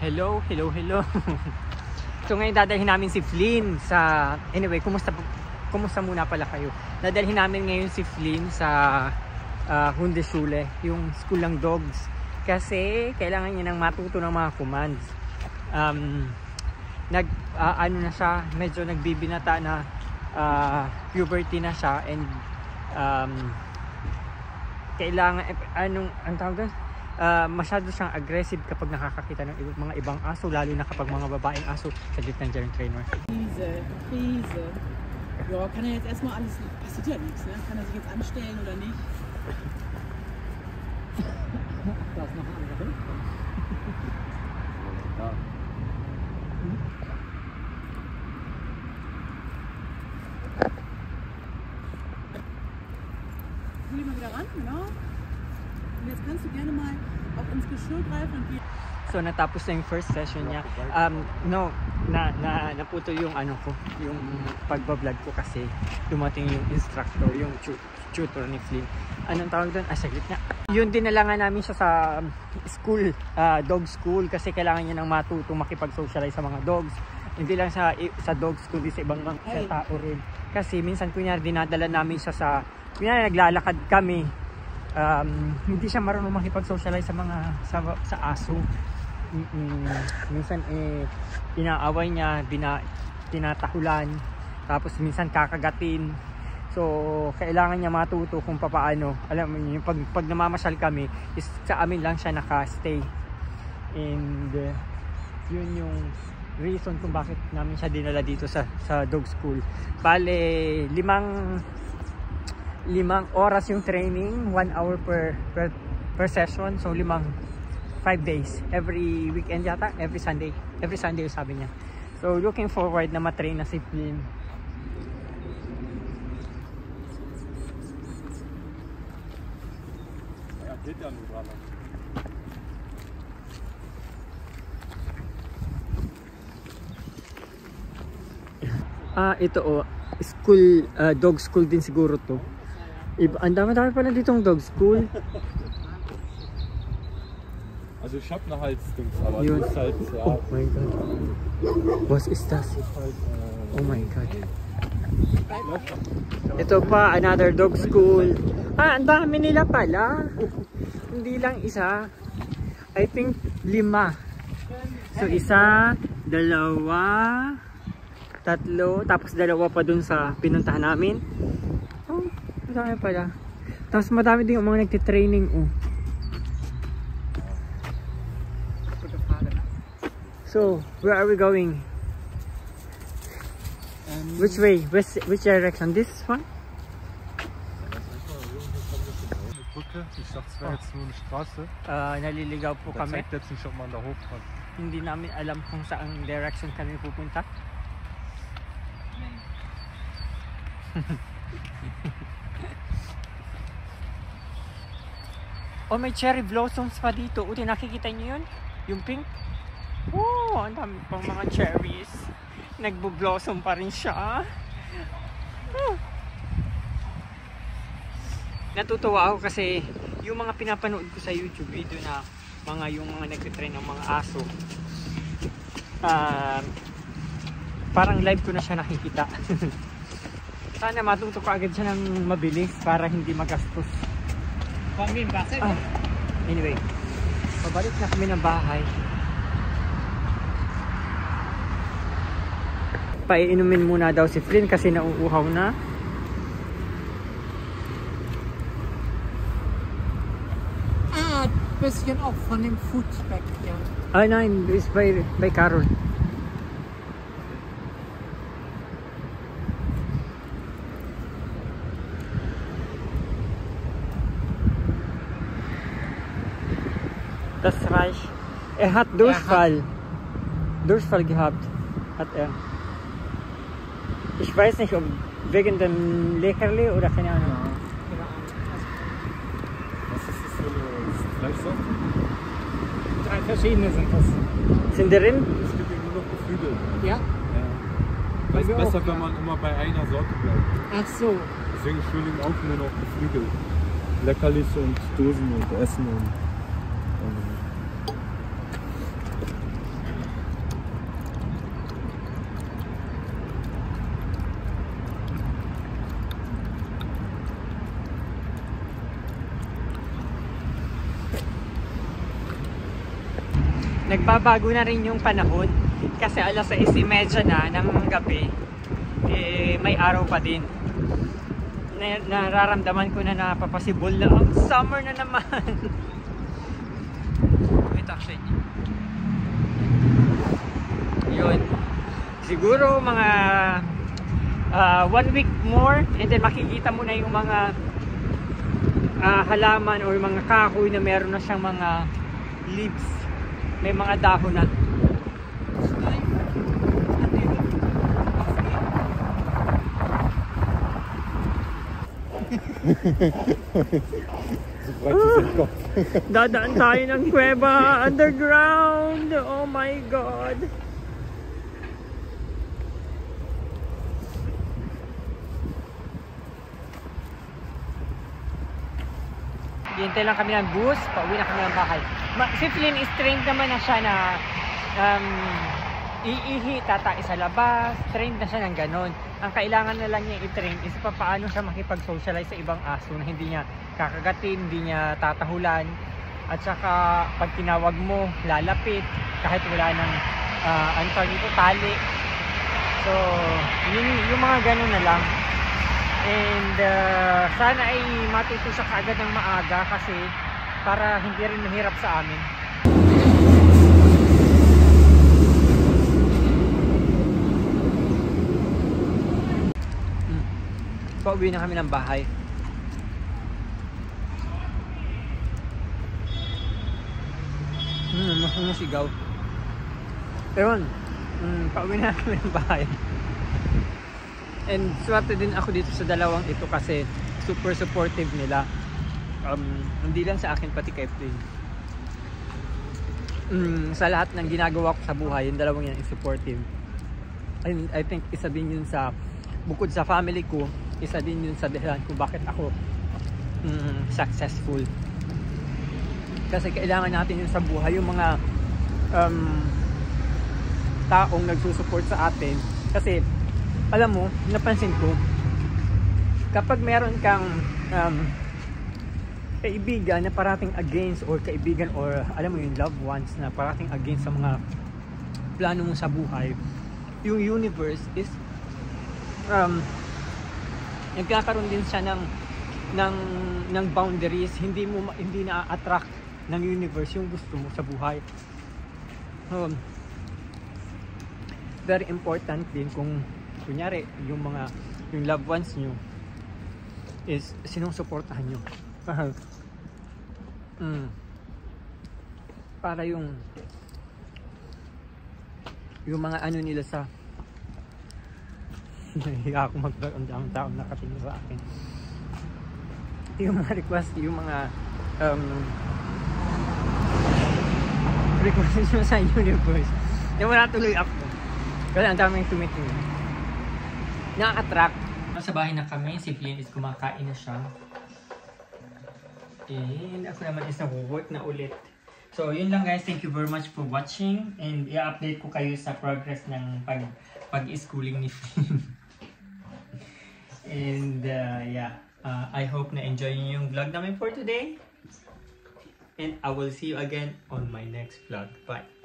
Hello. So ngayon dadalhin namin si Flynn sa... Anyway, kumusta muna pala kayo? Dadalhin namin ngayon si Flynn sa Hundeschule, yung school ng dogs. Kasi kailangan niya nang matuto ng mga commands. Ano na siya, medyo nagbibinata na puberty na siya, and kailangan, ang tawag doon? Masyado siyang aggressive kapag nakakakita ng mga ibang aso, lalo na kapag mga babaeng aso. Saglit lang dyan yung trainer. Krise. Ja, kann er jetzt erstmal alles, passiert ja nichts, ne? Kann er sich jetzt anstellen oder nicht? Da ist noch ein anderer. Ja. Geh mal wieder ran, genau. Und jetzt kannst du gerne mal auf ins Geschirr greifen und gehen. So natapos na yung first session niya. Naputo yung yung pagbablog ko kasi dumating yung instructor, yung tutor ni Flynn. Anong tawag doon? Saglit na. Yun dinalangan namin siya sa school, dog school, kasi kailangan niya nang matuto makipag-socialize sa mga dogs. Hindi lang sa dog school, hindi sa ibang mga tao rin. Kasi minsan kunyari dinadala namin siya kunyari naglalakad kami, hindi siya marunong makipag-socialize sa aso. Minsan inaaway niya, tinatahulan, tapos minsan kakagatin. So kailangan niya matuto kung paano. Alam mo yung pag namamasyal kami, sa amin lang siya naka-stay. And yun yung reason kung bakit namin siya dinala dito sa dog school. Bale, 5 oras yung training, 1 hour per session. So 5 days, every weekend yata, every Sunday sabi niya. So looking forward na matrain na si Flynn. Ito school, dog school din siguro to. Ang dami pala ditong dog school. Also ich hab eine Halsdings, aber die ist halt, ja. Oh mein Gott. Was ist das? Oh mein Gott. Ito pa, another dog school. Ang dami nila pala. Hindi lang isa. I think 5. So 1, 2, 3, tapos 2 pa dun sa pinuntahan namin. Oh, madami pala. Tapos madami din yung mga nagtitraining. So, where are we going? Which way? Which direction? This one? Ich dachte, es wäre jetzt nur eine Straße. Naliligaw po Da kami. zeigt jetzt nicht, ob man da hoch kann. Hindi namin alam kung saang direction kami pupunta. Oh, may cherry blossoms pa dito. Nakikita niyo yun? Yung pink? Oh, ang dami pang mga cherries. Nagbo-blossom pa rin siya. Natutuwa ako kasi yung mga pinapanood ko sa YouTube video na yung mga nagtitrain ng mga aso, parang live ko na siya nakikita. Sana matuto ko agad siya ng mabilis para hindi magastos. Anyway, pabalik na kami ng bahay. Paiinumin muna daw si Flynn kasi nauuhaw na. Bisschen auch von dem Foodback hier. Nein, ist bei Carol. Das reicht. Er hat Durchfall. Durchfall gehabt. Hat er. Ich weiß nicht, ob wegen dem Leckerli oder keine Ahnung. Was ist das für eine Fleischsorte? 3 verschiedene sind das. Sind die Rind? Es gibt ja nur noch geflügelt. Ja? Das ist besser, wenn man immer bei einer Sorte bleibt. Ach so. Deswegen schön auch nur noch geflügelt. Leckerlis und Dosen und Essen und magbabago na rin yung panahon kasi alas 6:30 na ng gabi, may araw pa din. Nararamdaman ko na napapasibol na ang summer na naman. Wait, actually yun, siguro mga 1 week more and then makikita mo na yung mga halaman or mga kahoy na meron na siyang mga leaves, may mga dahon na. Dadaan tayo ng kuweba underground. Oh my god. Hintay lang kami ng bus, pauwi na kami ng bahay. Si Flynn is trained naman na siya na iihi, tatai sa labas. Trained na siya ng ganon. Ang kailangan na lang niya i-train is paano siya makipag-socialize sa ibang aso na hindi niya kakagatin, hindi niya tatahulan. At saka pag tinawag mo, lalapit kahit wala ng tali. So, yung mga ganon na lang. And sana ay matuto siya kaagad ng maaga kasi para hindi rin mahirap sa amin. Pauwi na kami ng bahay. Masigaw. Pero pauwi na kami ng bahay. And swerte din ako dito sa dalawang ito kasi super supportive nila. Hindi lang sa akin, pati kay Flynn. Sa lahat ng ginagawa ko sa buhay, yung dalawang yan is supportive. And I think isa din yun sa, bukod sa family ko, isa din yun sa dahilan kung bakit ako successful. Kasi kailangan natin yun sa buhay, yung mga taong nagsusupport sa atin. Kasi alam mo, napansin ko, kapag meron kang kaibigan na parating against, or kaibigan or alam mo yung loved ones na parating against sa mga plano mo sa buhay, yung universe is nagkakaroon din siya ng boundaries. Hindi na-attract ng universe yung gusto mo sa buhay. Very important din kung kunyari yung loved ones nyo is sinusuportahan nyo para yung mga ano nila sa nahiya ako magkaroon ng tao nakatingin sa akin, yung mga request, yung mga request nyo sa universe na wala tuloy ako kasi ang daming tumitingin. Nakaka-attract. Sa bahay na kami, si Flynn is kumakain na siya. And ako naman is nag-work na ulit. So yun lang guys, thank you very much for watching. And i-update ko kayo sa progress ng pag-schooling ni Flynn. And yeah, I hope na enjoy niyo yung vlog namin for today. And I will see you again on my next vlog. Bye!